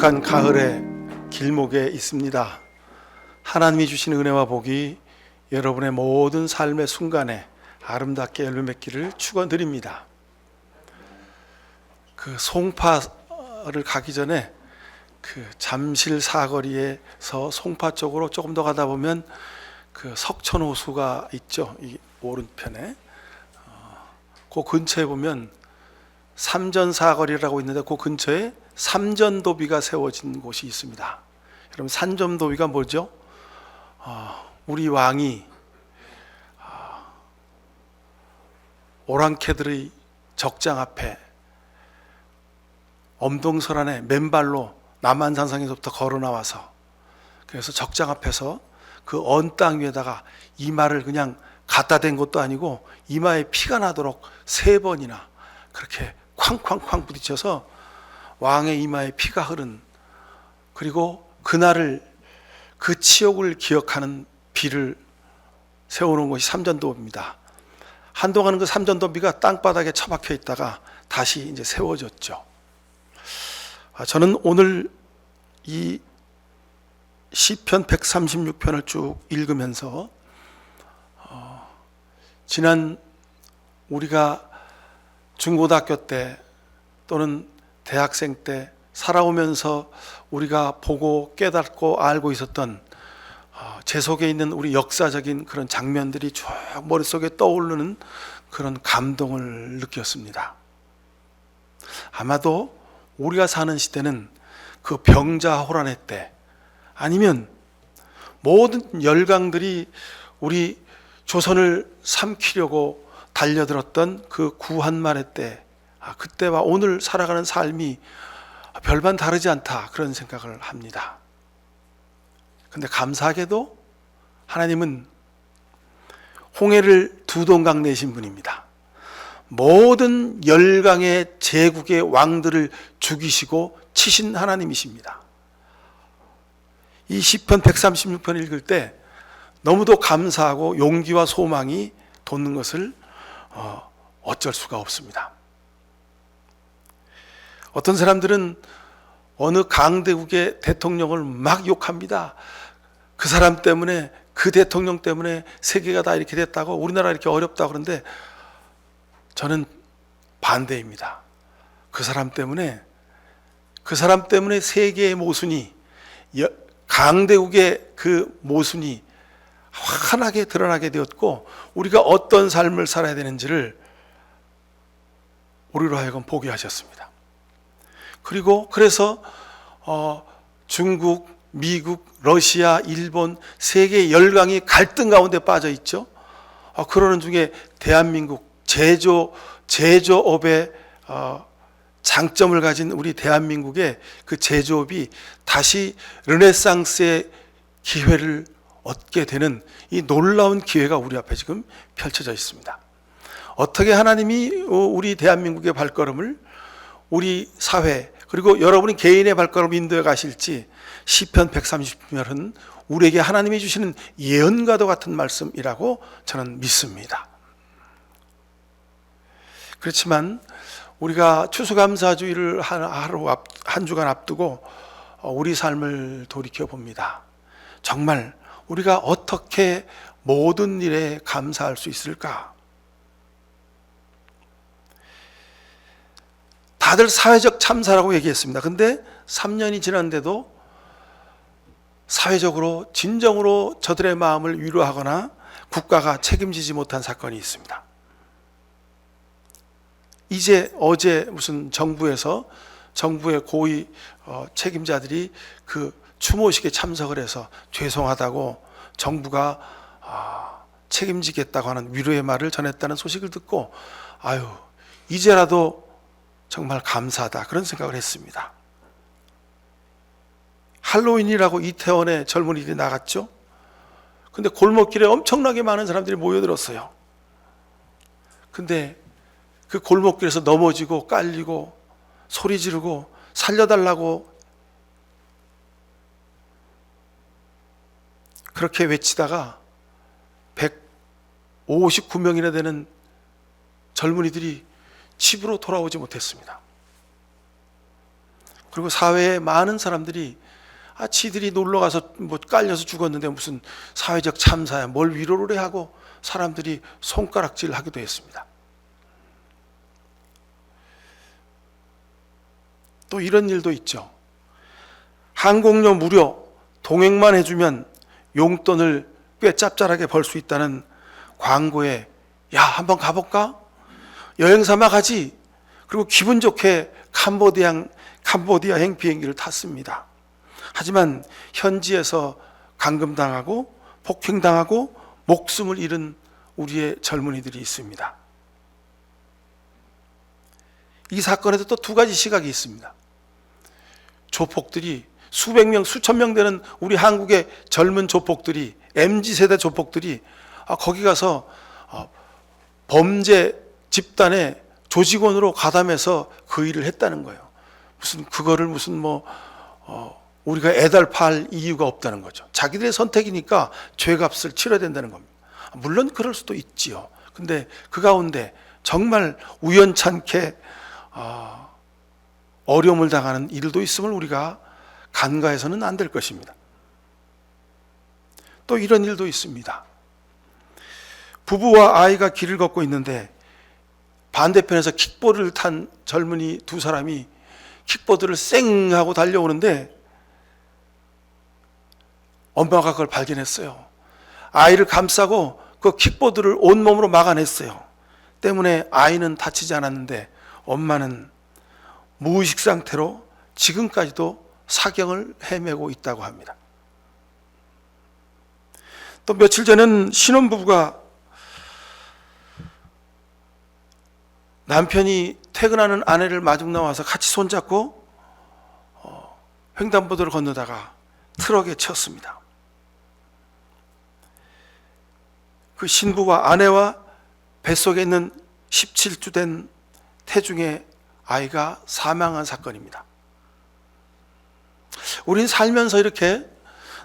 고독한 가을의 길목에 있습니다. 하나님이 주신 은혜와 복이 여러분의 모든 삶의 순간에 아름답게 열매 맺기를 축원드립니다. 그 송파를 가기 전에 그 잠실 사거리에서 송파 쪽으로 조금 더 가다 보면 그 석천호수가 있죠. 이 오른편에 그 근처에 보면 삼전사거리라고 있는데 그 근처에 삼전도비가 세워진 곳이 있습니다. 여러분, 삼전도비가 뭐죠? 우리 왕이 오랑캐들의 적장 앞에 엄동설안에 맨발로 남한산성에서부터 걸어 나와서, 그래서 적장 앞에서 그 언 땅 위에다가 이마를 그냥 갖다 댄 것도 아니고 이마에 피가 나도록 3번이나 그렇게 쾅쾅쾅 부딪혀서 왕의 이마에 피가 흐른, 그리고 그날을, 그 치욕을 기억하는 비를 세워놓은 것이 삼전도비입니다. 한동안은 그 삼전도비가 땅바닥에 처박혀 있다가 다시 이제 세워졌죠. 저는 오늘 이 시편 136편을 쭉 읽으면서 지난 우리가 중고등학교 때 또는 대학생 때 살아오면서 우리가 보고 깨닫고 알고 있었던 제 속에 있는 우리 역사적인 그런 장면들이 쭉 머릿속에 떠오르는 그런 감동을 느꼈습니다. 아마도 우리가 사는 시대는 그 병자호란의 때, 아니면 모든 열강들이 우리 조선을 삼키려고 달려들었던 그 구한말의 때, 그때와 오늘 살아가는 삶이 별반 다르지 않다, 그런 생각을 합니다. 근데 감사하게도 하나님은 홍해를 2동강 내신 분입니다. 모든 열강의 제국의 왕들을 죽이시고 치신 하나님이십니다. 이 시편 136편 읽을 때 너무도 감사하고 용기와 소망이 돋는 것을 어쩔 수가 없습니다. 어떤 사람들은 어느 강대국의 대통령을 막 욕합니다. 그 사람 때문에, 그 대통령 때문에 세계가 다 이렇게 됐다고, 우리나라가 이렇게 어렵다고. 그런데 저는 반대입니다. 그 사람 때문에 세계의 모순이, 강대국의 그 모순이 환하게 드러나게 되었고, 우리가 어떤 삶을 살아야 되는지를 우리로 하여금 보게 하셨습니다. 그리고 그래서 중국, 미국, 러시아, 일본, 세계 열강이 갈등 가운데 빠져 있죠. 그러는 중에 대한민국 제조업의 장점을 가진 우리 대한민국의 그 제조업이 다시 르네상스의 기회를 얻게 되는 이 놀라운 기회가 우리 앞에 지금 펼쳐져 있습니다. 어떻게 하나님이 우리 대한민국의 발걸음을, 우리 사회, 그리고 여러분이 개인의 발걸음을 인도해 가실지 시편 130편은 우리에게 하나님이 주시는 예언과도 같은 말씀이라고 저는 믿습니다. 그렇지만 우리가 추수감사주의를 한 주간 앞두고 우리 삶을 돌이켜 봅니다. 정말 우리가 어떻게 모든 일에 감사할 수 있을까? 다들 사회적 참사라고 얘기했습니다. 근데 3년이 지났는데도 사회적으로 진정으로 저들의 마음을 위로하거나 국가가 책임지지 못한 사건이 있습니다. 어제 무슨 정부의 고위 책임자들이 그 추모식에 참석을 해서 죄송하다고 정부가 책임지겠다고 하는 위로의 말을 전했다는 소식을 듣고, 이제라도 정말 감사하다, 그런 생각을 했습니다. 할로윈이라고 이태원에 젊은이들이 나갔죠. 근데 골목길에 엄청나게 많은 사람들이 모여들었어요. 근데 그 골목길에서 넘어지고 깔리고 소리 지르고 살려달라고 그렇게 외치다가 159명이나 되는 젊은이들이 집으로 돌아오지 못했습니다. 그리고 사회에 많은 사람들이 지들이 놀러 가서 뭐 깔려서 죽었는데 무슨 사회적 참사야, 뭘 위로를 해 하고 사람들이 손가락질 하기도 했습니다. 또 이런 일도 있죠. 항공료 무료, 동행만 해주면 용돈을 꽤 짭짤하게 벌 수 있다는 광고에 야, 한번 가볼까? 여행 삼아 가지. 그리고 기분 좋게 캄보디아행 비행기를 탔습니다. 하지만 현지에서 감금당하고 폭행당하고 목숨을 잃은 우리의 젊은이들이 있습니다. 이 사건에도 또 두 가지 시각이 있습니다. 조폭들이 수백 명, 수천 명 되는 우리 한국의 젊은 조폭들이, MZ세대 조폭들이 거기 가서 범죄 집단의 조직원으로 가담해서 그 일을 했다는 거예요. 그거를 우리가 애달파할 이유가 없다는 거죠. 자기들의 선택이니까 죄값을 치러야 된다는 겁니다. 물론 그럴 수도 있지요. 근데 그 가운데 정말 우연찮게 어려움을 당하는 일도 있음을 우리가 간과해서는 안 될 것입니다. 또 이런 일도 있습니다. 부부와 아이가 길을 걷고 있는데 반대편에서 킥보드를 탄 젊은이 두 사람이 킥보드를 쌩 하고 달려오는데 엄마가 그걸 발견했어요. 아이를 감싸고 그 킥보드를 온몸으로 막아냈어요. 때문에 아이는 다치지 않았는데 엄마는 무의식 상태로 지금까지도 사경을 헤매고 있다고 합니다. 또 며칠 전에는 신혼부부가 남편이 퇴근하는 아내를 마중 나와서 같이 손잡고 횡단보도를 건너다가 트럭에 쳤습니다. 그 신부와 아내와 뱃속에 있는 17주 된 태중의 아이가 사망한 사건입니다. 우린 살면서 이렇게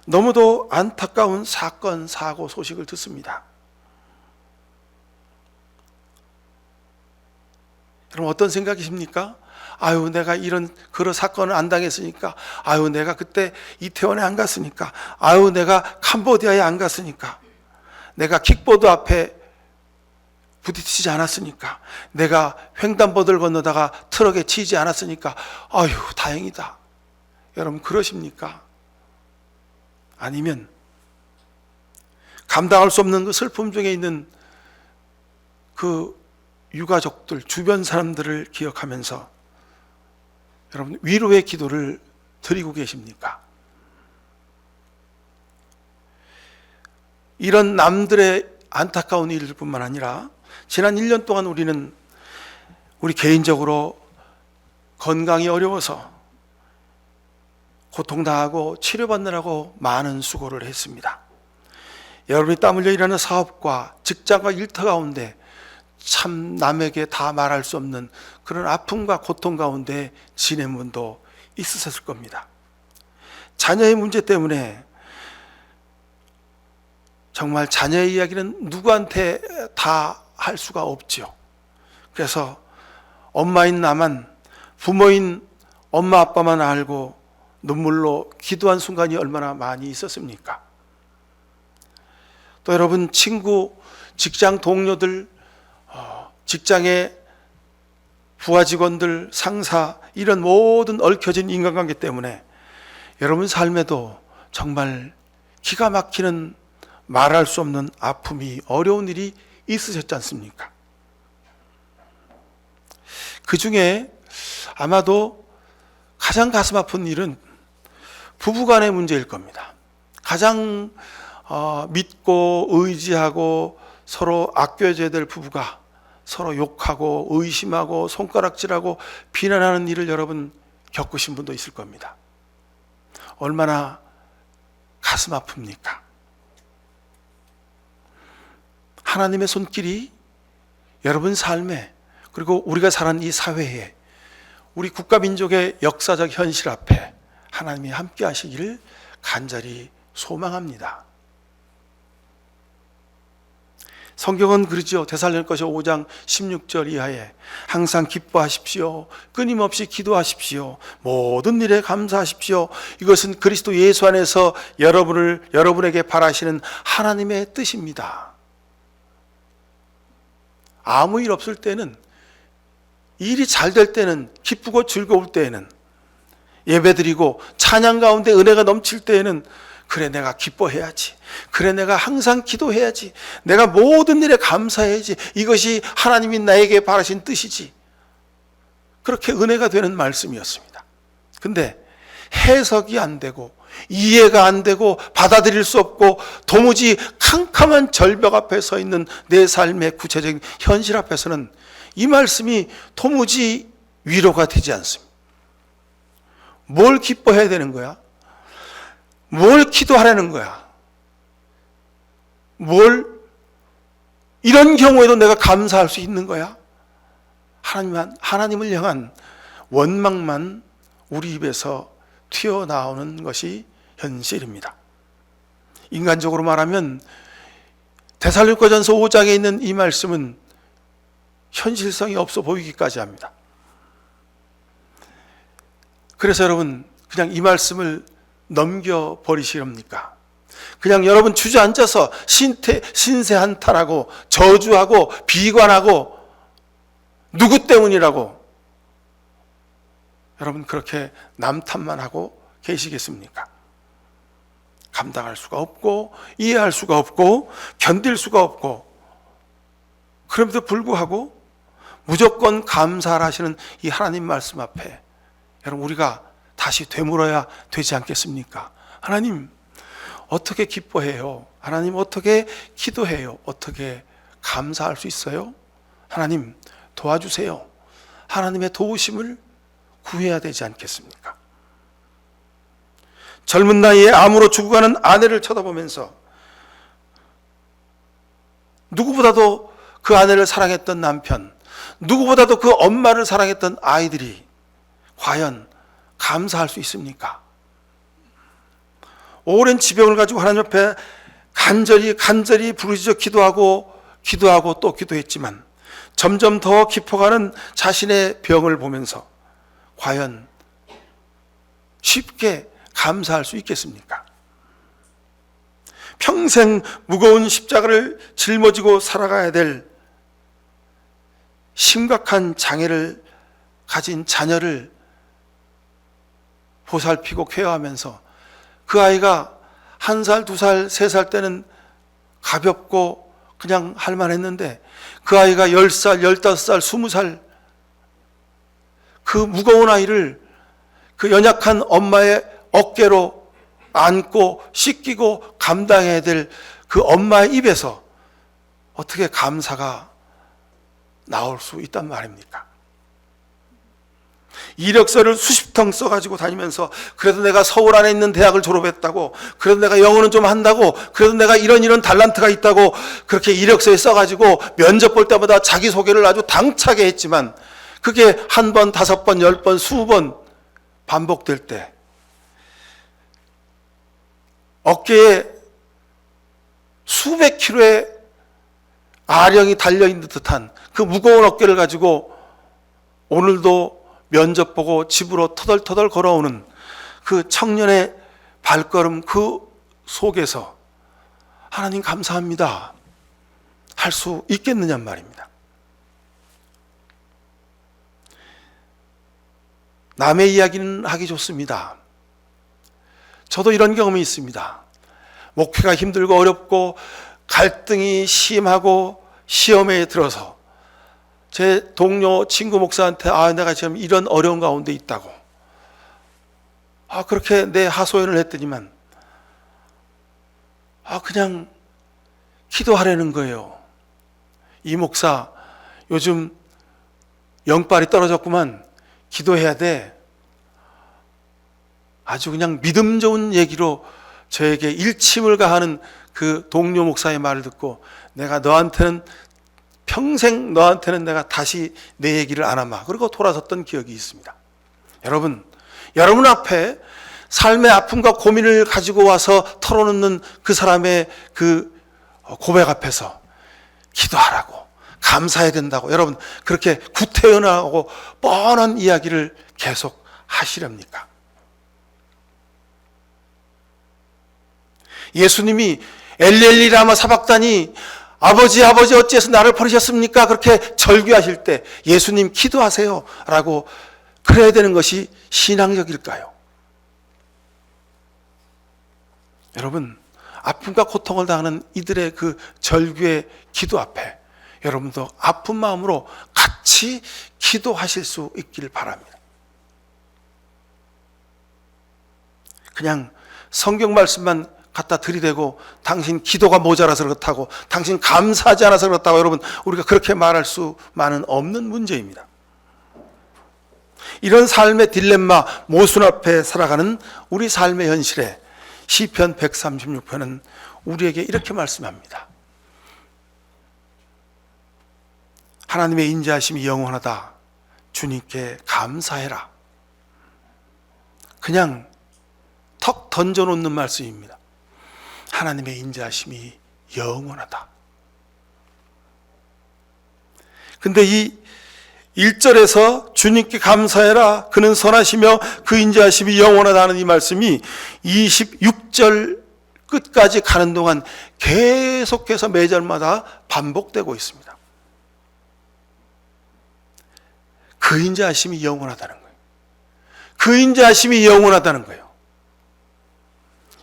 너무도 안타까운 사건, 사고 소식을 듣습니다. 여러분 어떤 생각이십니까? 아유, 내가 이런 그런 사건을 안 당했으니까, 아유, 내가 그때 이태원에 안 갔으니까, 아유, 내가 캄보디아에 안 갔으니까, 내가 킥보드 앞에 부딪히지 않았으니까, 내가 횡단보도를 건너다가 트럭에 치이지 않았으니까, 아유, 다행이다. 여러분 그러십니까? 아니면 감당할 수 없는 그 슬픔 중에 있는 그 유가족들, 주변 사람들을 기억하면서 여러분 위로의 기도를 드리고 계십니까? 이런 남들의 안타까운 일뿐만 아니라 지난 1년 동안 우리는 우리 개인적으로 건강이 어려워서 고통당하고 치료받느라고 많은 수고를 했습니다. 여러분이 땀 흘려 일하는 사업과 직장과 일터 가운데 참 남에게 다 말할 수 없는 그런 아픔과 고통 가운데 지낸 분도 있으셨을 겁니다. 자녀의 문제 때문에 정말 자녀의 이야기는 누구한테 다 할 수가 없지요. 그래서 엄마인 나만, 부모인 엄마 아빠만 알고 눈물로 기도한 순간이 얼마나 많이 있었습니까? 또 여러분 친구, 직장 동료들, 직장의 부하 직원들, 상사 이런 모든 얽혀진 인간관계 때문에 여러분 삶에도 정말 기가 막히는 말할 수 없는 아픔이 어려운 일이 있으셨지 않습니까? 그 중에 아마도 가장 가슴 아픈 일은 부부간의 문제일 겁니다. 가장 믿고 의지하고 서로 아껴줘야 될 부부가 서로 욕하고 의심하고 손가락질하고 비난하는 일을 여러분 겪으신 분도 있을 겁니다. 얼마나 가슴 아픕니까? 하나님의 손길이 여러분 삶에 그리고 우리가 사는 이 사회에 우리 국가민족의 역사적 현실 앞에 하나님이 함께 하시기를 간절히 소망합니다. 성경은 그러죠. 데살로니가서 5장 16절 이하에 항상 기뻐하십시오. 끊임없이 기도하십시오. 모든 일에 감사하십시오. 이것은 그리스도 예수 안에서 여러분에게 바라시는 하나님의 뜻입니다. 아무 일 없을 때는, 일이 잘 될 때는, 기쁘고 즐거울 때에는, 예배드리고 찬양 가운데 은혜가 넘칠 때에는 그래 내가 기뻐해야지, 그래 내가 항상 기도해야지, 내가 모든 일에 감사해야지, 이것이 하나님이 나에게 바라신 뜻이지, 그렇게 은혜가 되는 말씀이었습니다. 근데 해석이 안 되고 이해가 안 되고 받아들일 수 없고 도무지 캄캄한 절벽 앞에 서 있는 내 삶의 구체적인 현실 앞에서는 이 말씀이 도무지 위로가 되지 않습니다. 뭘 기뻐해야 되는 거야? 뭘 기도하라는 거야? 이런 경우에도 내가 감사할 수 있는 거야? 하나님을 향한 원망만 우리 입에서 튀어나오는 것이 현실입니다. 인간적으로 말하면 데살로니가전서 5장에 있는 이 말씀은 현실성이 없어 보이기까지 합니다. 그래서 여러분, 그냥 이 말씀을 넘겨버리시렵니까? 그냥 여러분 주저앉아서 신세한탄하고 저주하고 비관하고 누구 때문이라고 여러분 그렇게 남탓만 하고 계시겠습니까? 감당할 수가 없고 이해할 수가 없고 견딜 수가 없고, 그럼에도 불구하고 무조건 감사하시는 이 하나님 말씀 앞에 여러분 우리가 다시 되물어야 되지 않겠습니까? 하나님 어떻게 기뻐해요? 하나님 어떻게 기도해요? 어떻게 감사할 수 있어요? 하나님 도와주세요. 하나님의 도우심을 구해야 되지 않겠습니까? 젊은 나이에 암으로 죽어가는 아내를 쳐다보면서 누구보다도 그 아내를 사랑했던 남편, 누구보다도 그 엄마를 사랑했던 아이들이 과연 감사할 수 있습니까? 오랜 지병을 가지고 하나님 앞에 간절히 부르짖어 기도하고 또 기도했지만 점점 더 깊어가는 자신의 병을 보면서 과연 쉽게 감사할 수 있겠습니까? 평생 무거운 십자가를 짊어지고 살아가야 될 심각한 장애를 가진 자녀를 보살피고 케어하면서 그 아이가 1살, 2살, 3살 때는 가볍고 그냥 할만했는데 그 아이가 10살, 15살, 20살 그 무거운 아이를 그 연약한 엄마의 어깨로 안고 씻기고 감당해야 될 그 엄마의 입에서 어떻게 감사가 나올 수 있단 말입니까? 이력서를 수십 통 써가지고 다니면서 그래도 내가 서울 안에 있는 대학을 졸업했다고, 그래도 내가 영어는 좀 한다고, 그래도 내가 이런 달란트가 있다고 그렇게 이력서에 써가지고 면접 볼 때마다 자기소개를 아주 당차게 했지만 그게 1번, 5번, 10번, 수번 반복될 때 어깨에 수백 킬로의 아령이 달려있는 듯한 그 무거운 어깨를 가지고 오늘도 면접 보고 집으로 터덜터덜 걸어오는 그 청년의 발걸음 그 속에서 하나님 감사합니다 할 수 있겠느냐 말입니다. 남의 이야기는 하기 좋습니다. 저도 이런 경험이 있습니다. 목회가 힘들고 어렵고 갈등이 심하고 시험에 들어서 제 동료 친구 목사한테 내가 지금 이런 어려운 가운데 있다고 그렇게 내 하소연을 했더니만 그냥 기도하라는 거예요. 이 목사 요즘 영빨이 떨어졌구만, 기도해야 돼. 아주 그냥 믿음 좋은 얘기로 저에게 일침을 가하는 그 동료 목사의 말을 듣고 내가 평생 너한테는 내가 다시 내 얘기를 안 하마. 그리고 돌아섰던 기억이 있습니다. 여러분 앞에 삶의 아픔과 고민을 가지고 와서 털어놓는 그 사람의 그 고백 앞에서 기도하라고, 감사해야 된다고 여러분 그렇게 구태연하고 뻔한 이야기를 계속 하시렵니까? 예수님이 엘리엘리 라마 사박다니, 아버지 어찌해서 나를 버리셨습니까? 그렇게 절규하실 때 예수님 기도하세요 라고 그래야 되는 것이 신앙적일까요? 여러분, 아픔과 고통을 당하는 이들의 그 절규의 기도 앞에 여러분도 아픈 마음으로 같이 기도하실 수 있기를 바랍니다. 그냥 성경 말씀만 갖다 들이대고 당신 기도가 모자라서 그렇다고, 당신 감사하지 않아서 그렇다고 여러분 우리가 그렇게 말할 수만은 없는 문제입니다. 이런 삶의 딜레마 모순 앞에 살아가는 우리 삶의 현실에 시편 136편은 우리에게 이렇게 말씀합니다. 하나님의 인자하심이 영원하다. 주님께 감사해라. 그냥 턱 던져놓는 말씀입니다. 하나님의 인자하심이 영원하다. 근데 이 1절에서 주님께 감사해라, 그는 선하시며 그 인자하심이 영원하다는 이 말씀이 26절 끝까지 가는 동안 계속해서 매절마다 반복되고 있습니다. 그 인자하심이 영원하다는 거예요. 그 인자하심이 영원하다는 거예요.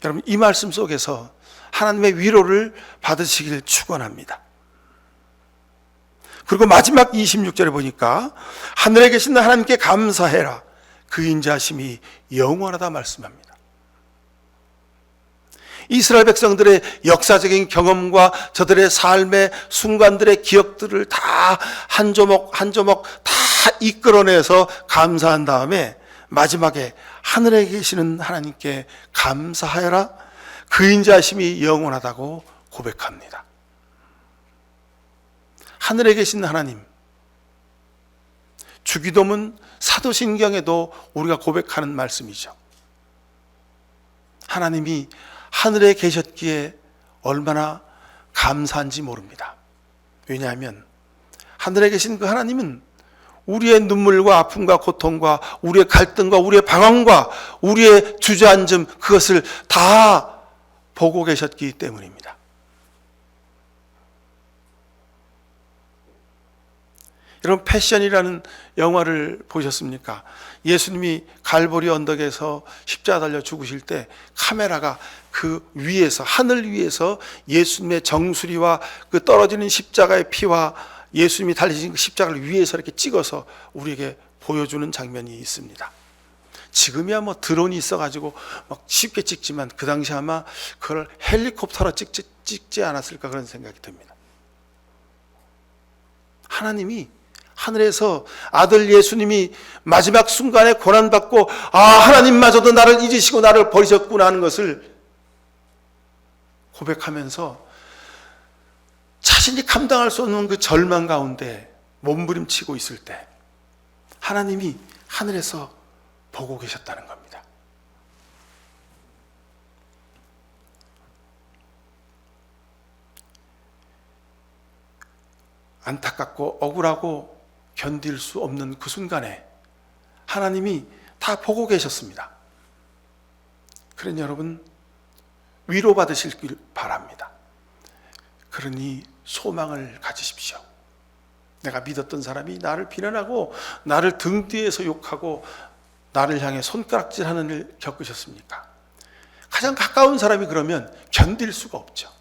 여러분, 이 말씀 속에서 하나님의 위로를 받으시길 축원합니다. 그리고 마지막 26절에 보니까 하늘에 계신 하나님께 감사해라, 그 인자하심이 영원하다 말씀합니다. 이스라엘 백성들의 역사적인 경험과 저들의 삶의 순간들의 기억들을 다 한 조목 한 조목 다 이끌어내서 감사한 다음에 마지막에 하늘에 계시는 하나님께 감사하여라, 그 인자하심이 영원하다고 고백합니다. 하늘에 계신 하나님, 주기도문 사도신경에도 우리가 고백하는 말씀이죠. 하나님이 하늘에 계셨기에 얼마나 감사한지 모릅니다. 왜냐하면 하늘에 계신 그 하나님은 우리의 눈물과 아픔과 고통과 우리의 갈등과 우리의 방황과 우리의 주저앉음, 그것을 다 보고 계셨기 때문입니다. 여러분, 패션이라는 영화를 보셨습니까? 예수님이 갈보리 언덕에서 십자가 달려 죽으실 때 카메라가 그 위에서, 하늘 위에서 예수님의 정수리와 그 떨어지는 십자가의 피와 예수님이 달리신 그 십자가를 위에서 이렇게 찍어서 우리에게 보여주는 장면이 있습니다. 지금이야 뭐 드론이 있어가지고 막 쉽게 찍지만 그 당시 아마 그걸 헬리콥터로 찍지 않았을까 그런 생각이 듭니다. 하나님이 하늘에서 아들 예수님이 마지막 순간에 고난받고, 아, 하나님마저도 나를 잊으시고 나를 버리셨구나 하는 것을 고백하면서 자신이 감당할 수 없는 그 절망 가운데 몸부림치고 있을 때 하나님이 하늘에서 보고 계셨다는 겁니다. 안타깝고 억울하고 견딜 수 없는 그 순간에 하나님이 다 보고 계셨습니다. 그러니 여러분, 위로받으시길 바랍니다. 그러니 소망을 가지십시오. 내가 믿었던 사람이 나를 비난하고 나를 등 뒤에서 욕하고 나를 향해 손가락질하는 일 겪으셨습니까? 가장 가까운 사람이 그러면 견딜 수가 없죠.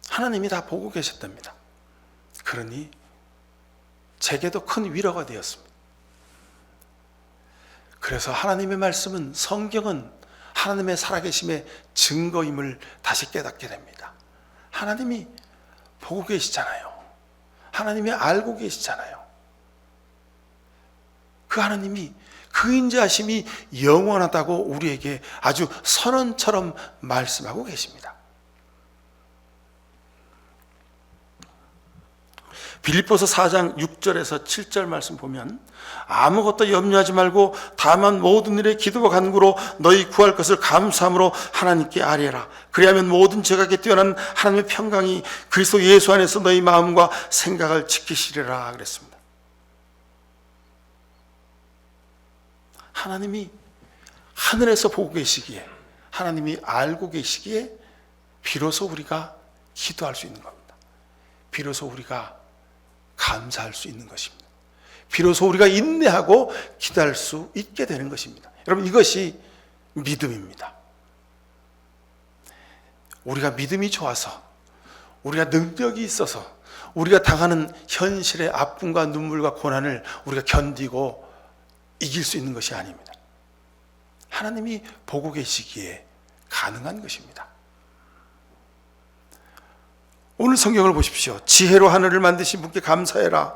하나님이 다 보고 계셨답니다. 그러니 제게도 큰 위로가 되었습니다. 그래서 하나님의 말씀은, 성경은 하나님의 살아계심의 증거임을 다시 깨닫게 됩니다. 하나님이 보고 계시잖아요. 하나님이 알고 계시잖아요. 그 하나님이 그 인자하심이 영원하다고 우리에게 아주 선언처럼 말씀하고 계십니다. 빌립보서 4장 6절에서 7절 말씀 보면 아무것도 염려하지 말고 다만 모든 일에 기도와 간구로 너희 구할 것을 감사함으로 하나님께 아뢰라. 그리하면 모든 죄악에 뛰어난 하나님의 평강이 그리스도 예수 안에서 너희 마음과 생각을 지키시리라 그랬습니다. 하나님이 하늘에서 보고 계시기에, 하나님이 알고 계시기에 비로소 우리가 기도할 수 있는 겁니다. 비로소 우리가 감사할 수 있는 것입니다. 비로소 우리가 인내하고 기도할 수 있게 되는 것입니다. 여러분, 이것이 믿음입니다. 우리가 믿음이 좋아서, 우리가 능력이 있어서 우리가 당하는 현실의 아픔과 눈물과 고난을 우리가 견디고 이길 수 있는 것이 아닙니다. 하나님이 보고 계시기에 가능한 것입니다. 오늘 성경을 보십시오. 지혜로 하늘을 만드신 분께 감사해라.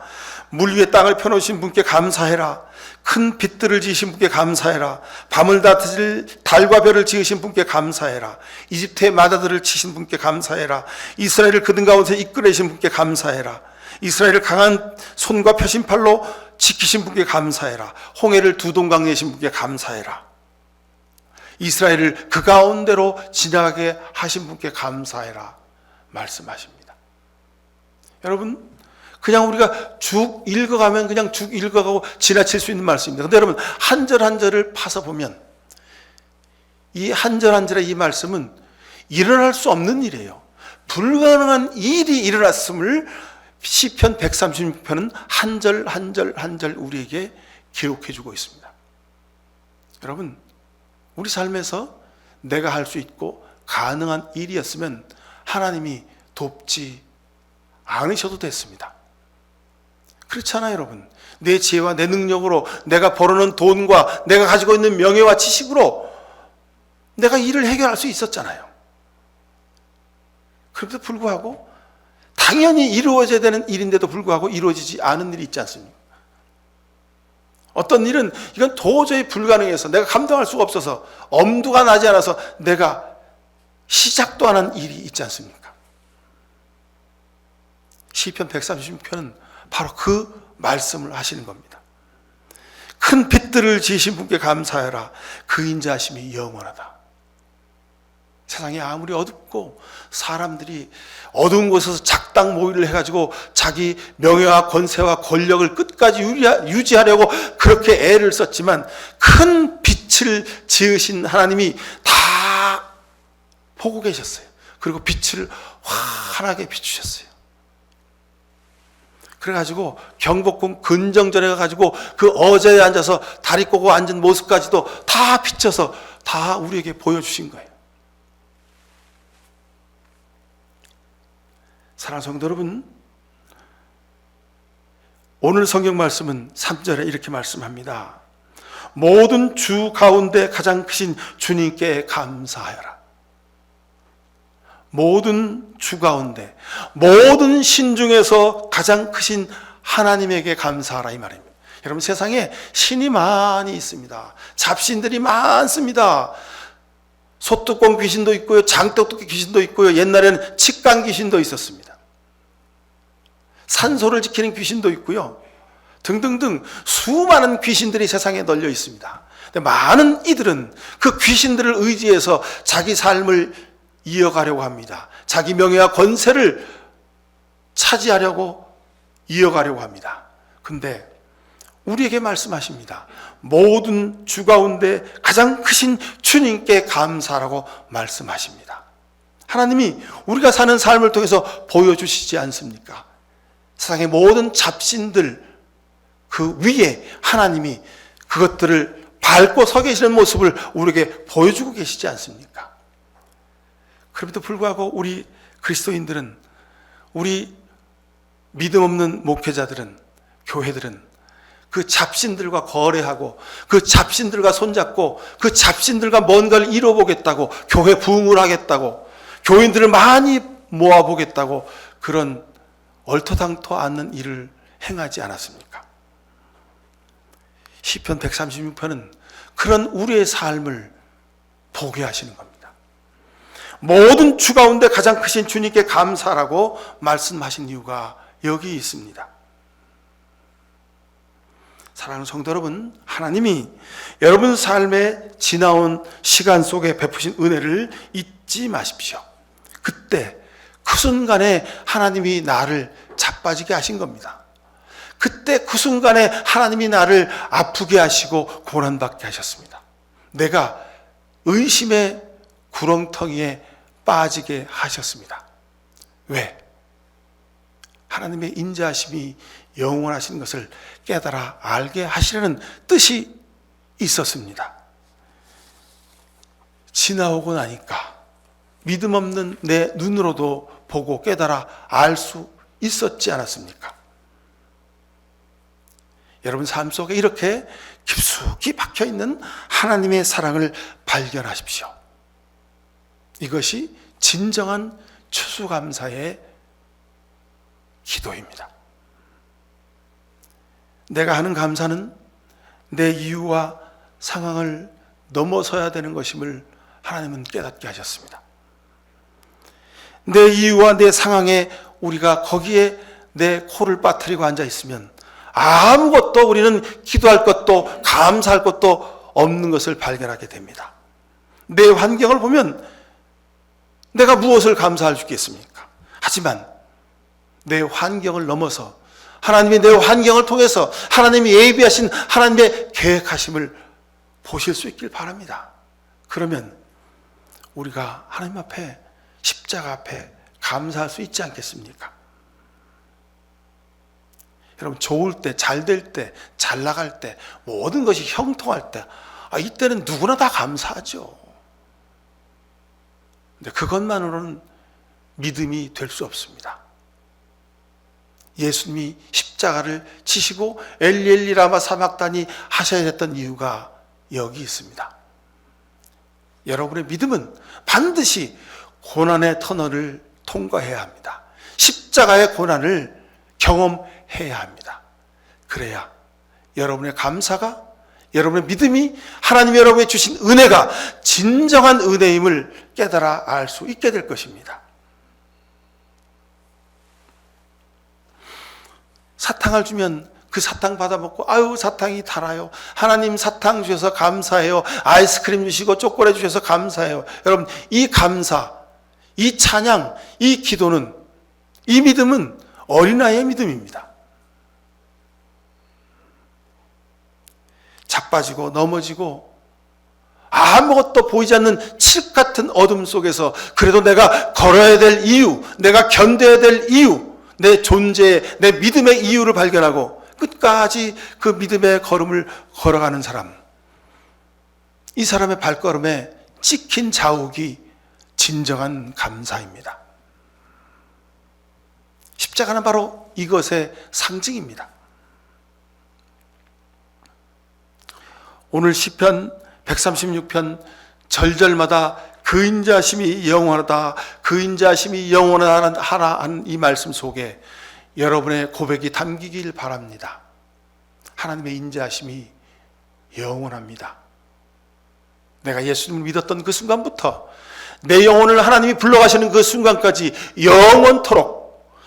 물 위에 땅을 펴놓으신 분께 감사해라. 큰 빛들을 지으신 분께 감사해라. 밤을 다스릴 달과 별을 지으신 분께 감사해라. 이집트의 마다들을 치신 분께 감사해라. 이스라엘을 그들 가운데 이끌으신 분께 감사해라. 이스라엘을 강한 손과 펴신 팔로 지키신 분께 감사해라. 홍해를 두 동강 내신 분께 감사해라. 이스라엘을 그 가운데로 지나가게 하신 분께 감사해라 말씀하십니다. 여러분, 그냥 우리가 쭉 읽어가면 그냥 쭉 읽어가고 지나칠 수 있는 말씀입니다. 그런데 여러분, 한 절 한 절을 파서 보면 이 한 절 한 절의 이 말씀은 일어날 수 없는 일이에요. 불가능한 일이 일어났음을 시편 136편은 한 절 한 절 한 절 우리에게 기록해 주고 있습니다. 여러분, 우리 삶에서 내가 할 수 있고 가능한 일이었으면 하나님이 돕지 않으셔도 됐습니다. 그렇잖아요, 여러분. 내 지혜와 내 능력으로 내가 벌어놓은 돈과 내가 가지고 있는 명예와 지식으로 내가 일을 해결할 수 있었잖아요. 그럼에도 불구하고 당연히 이루어져야 되는 일인데도 불구하고 이루어지지 않은 일이 있지 않습니까? 어떤 일은 이건 도저히 불가능해서 내가 감당할 수가 없어서 엄두가 나지 않아서 내가 시작도 안 한 일이 있지 않습니까? 시편 136편은 바로 그 말씀을 하시는 겁니다. 큰 빛들을 지으신 분께 감사해라. 그 인자하심이 영원하다. 세상이 아무리 어둡고 사람들이 어두운 곳에서 작당 모의를 해가지고 자기 명예와 권세와 권력을 끝까지 유지하려고 그렇게 애를 썼지만 큰 빛을 지으신 하나님이 다 보고 계셨어요. 그리고 빛을 환하게 비추셨어요. 그래가지고 경복궁 근정전에 가가지고 그 어제에 앉아서 다리 꼬고 앉은 모습까지도 다 비춰서 다 우리에게 보여주신 거예요. 사랑하는 성도 여러분, 오늘 성경 말씀은 3절에 이렇게 말씀합니다. 모든 주 가운데 가장 크신 주님께 감사하여라. 모든 주 가운데, 모든 신 중에서 가장 크신 하나님에게 감사하라 이 말입니다. 여러분, 세상에 신이 많이 있습니다. 잡신들이 많습니다. 소뚜껑 귀신도 있고요, 장떡뚜기 귀신도 있고요, 옛날에는 칡강 귀신도 있었습니다. 산소를 지키는 귀신도 있고요, 등등등 수많은 귀신들이 세상에 널려 있습니다. 근데 많은 이들은 그 귀신들을 의지해서 자기 삶을 이어가려고 합니다. 자기 명예와 권세를 차지하려고 이어가려고 합니다. 근데 우리에게 말씀하십니다. 모든 주 가운데 가장 크신 주님께 감사라고 말씀하십니다. 하나님이 우리가 사는 삶을 통해서 보여주시지 않습니까? 세상의 모든 잡신들 그 위에 하나님이 그것들을 밟고 서 계시는 모습을 우리에게 보여주고 계시지 않습니까? 그럼에도 불구하고 우리 그리스도인들은, 우리 믿음 없는 목회자들은, 교회들은 그 잡신들과 거래하고 그 잡신들과 손잡고 그 잡신들과 뭔가를 이뤄보겠다고, 교회 부흥을 하겠다고, 교인들을 많이 모아보겠다고 그런 얼토당토 않는 일을 행하지 않았습니까? 시편 136편은 그런 우리의 삶을 보게 하시는 겁니다. 모든 주 가운데 가장 크신 주님께 감사라고 말씀하신 이유가 여기 있습니다. 사랑하는 성도 여러분, 하나님이 여러분 삶에 지나온 시간 속에 베푸신 은혜를 잊지 마십시오. 그때 그 순간에 하나님이 나를 자빠지게 하신 겁니다. 그때 그 순간에 하나님이 나를 아프게 하시고 고난받게 하셨습니다. 내가 의심의 구렁텅이에 빠지게 하셨습니다. 왜? 하나님의 인자하심이 영원하신 것을 깨달아 알게 하시려는 뜻이 있었습니다. 지나오고 나니까 믿음 없는 내 눈으로도 보고 깨달아 알 수 있었지 않았습니까? 여러분 삶 속에 이렇게 깊숙이 박혀있는 하나님의 사랑을 발견하십시오. 이것이 진정한 추수감사의 기도입니다. 내가 하는 감사는 내 이유와 상황을 넘어서야 되는 것임을 하나님은 깨닫게 하셨습니다. 내 이유와 내 상황에 우리가 거기에 내 코를 빠뜨리고 앉아 있으면 아무것도 우리는 기도할 것도 감사할 것도 없는 것을 발견하게 됩니다. 내 환경을 보면 내가 무엇을 감사할 수 있겠습니까? 하지만 내 환경을 넘어서 하나님이 내 환경을 통해서 하나님이 예비하신 하나님의 계획하심을 보실 수 있길 바랍니다. 그러면 우리가 하나님 앞에 십자가 앞에 감사할 수 있지 않겠습니까? 여러분 좋을 때, 잘 될 때, 잘 나갈 때, 모든 것이 형통할 때 이때는 누구나 다 감사하죠. 근데 그것만으로는 믿음이 될 수 없습니다. 예수님이 십자가를 치시고 엘리 엘리 라마 사박다니 하셔야 했던 이유가 여기 있습니다. 여러분의 믿음은 반드시 고난의 터널을 통과해야 합니다. 십자가의 고난을 경험해야 합니다. 그래야 여러분의 감사가, 여러분의 믿음이 하나님이 여러분에게 주신 은혜가 진정한 은혜임을 깨달아 알 수 있게 될 것입니다. 사탕을 주면 그 사탕 받아먹고 아유 사탕이 달아요. 하나님 사탕 주셔서 감사해요. 아이스크림 주시고 초콜릿 주셔서 감사해요. 여러분 이 감사, 이 찬양, 이 기도는, 이 믿음은 어린아이의 믿음입니다. 자빠지고 넘어지고 아무것도 보이지 않는 칠흑 같은 어둠 속에서 그래도 내가 걸어야 될 이유, 내가 견뎌야 될 이유, 내 존재의, 내 믿음의 이유를 발견하고 끝까지 그 믿음의 걸음을 걸어가는 사람, 이 사람의 발걸음에 찍힌 자욱이 진정한 감사입니다. 십자가는 바로 이것의 상징입니다. 오늘 시편 136편 절절마다 그 인자심이 영원하다, 그 인자심이 영원하다 하는 이 말씀 속에 여러분의 고백이 담기길 바랍니다. 하나님의 인자심이 영원합니다. 내가 예수님을 믿었던 그 순간부터 내 영혼을 하나님이 불러가시는 그 순간까지 영원토록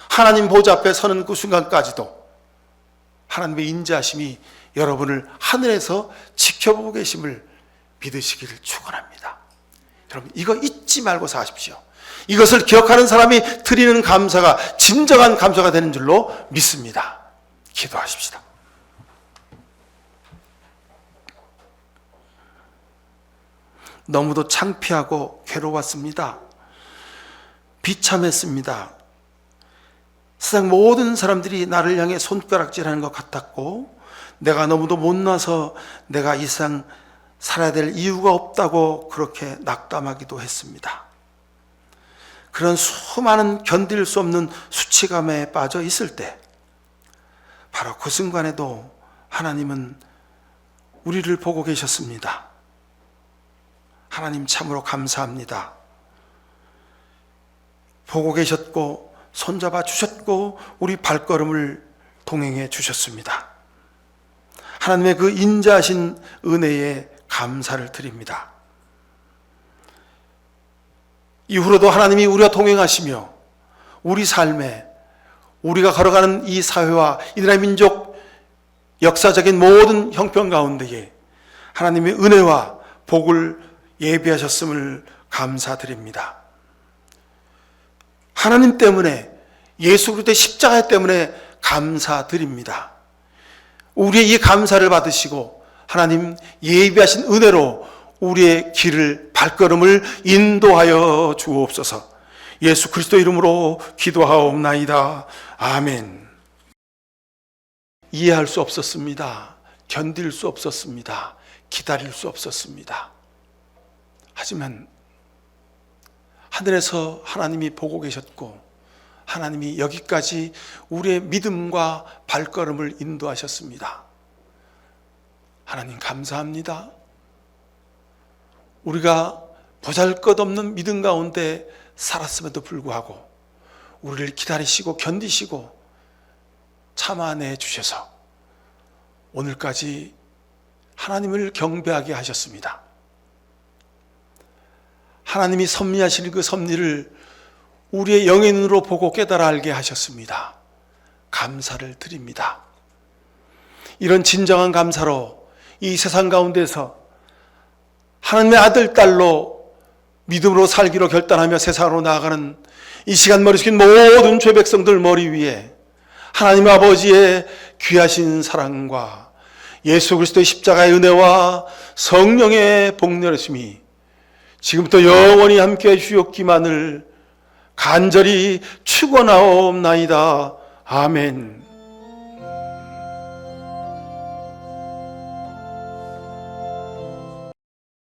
하나님 보좌 앞에 서는 그 순간까지도 하나님의 인자심이 여러분을 하늘에서 지켜보고 계심을 믿으시기를 축원합니다. 여러분 이거 잊지 말고 사십시오. 이것을 기억하는 사람이 드리는 감사가 진정한 감사가 되는 줄로 믿습니다. 기도하십시다. 너무도 창피하고 괴로웠습니다. 비참했습니다. 세상 모든 사람들이 나를 향해 손가락질하는 것 같았고 내가 너무도 못나서 내가 이 세상 살아야 될 이유가 없다고 그렇게 낙담하기도 했습니다. 그런 수많은 견딜 수 없는 수치감에 빠져 있을 때 바로 그 순간에도 하나님은 우리를 보고 계셨습니다. 하나님 참으로 감사합니다. 보고 계셨고 손잡아 주셨고 우리 발걸음을 동행해 주셨습니다. 하나님의 그 인자하신 은혜에 감사를 드립니다. 이후로도 하나님이 우리와 동행하시며 우리 삶에 우리가 걸어가는 이 사회와 이스라엘 민족 역사적인 모든 형편 가운데에 하나님의 은혜와 복을 예비하셨음을 감사드립니다. 하나님 때문에, 예수 그리스도의 십자가 때문에 감사드립니다. 우리의 이 감사를 받으시고 하나님 예비하신 은혜로 우리의 길을, 발걸음을 인도하여 주옵소서. 예수 그리스도 이름으로 기도하옵나이다. 아멘. 이해할 수 없었습니다. 견딜 수 없었습니다. 기다릴 수 없었습니다. 하지만 하늘에서 하나님이 보고 계셨고 하나님이 여기까지 우리의 믿음과 발걸음을 인도하셨습니다. 하나님 감사합니다. 우리가 보잘것없는 믿음 가운데 살았음에도 불구하고 우리를 기다리시고 견디시고 참아내 주셔서 오늘까지 하나님을 경배하게 하셨습니다. 하나님이 섭리하실 그 섭리를 우리의 영의 눈으로 보고 깨달아 알게 하셨습니다. 감사를 드립니다. 이런 진정한 감사로 이 세상 가운데서 하나님의 아들, 딸로 믿음으로 살기로 결단하며 세상으로 나아가는 이 시간 머리 숙인 모든 죄 백성들 머리 위에 하나님 아버지의 귀하신 사랑과 예수 그리스도의 십자가의 은혜와 성령의 복렬하심이 지금부터 영원히 함께해 주옵기만을 간절히 축원하옵나이다. 아멘.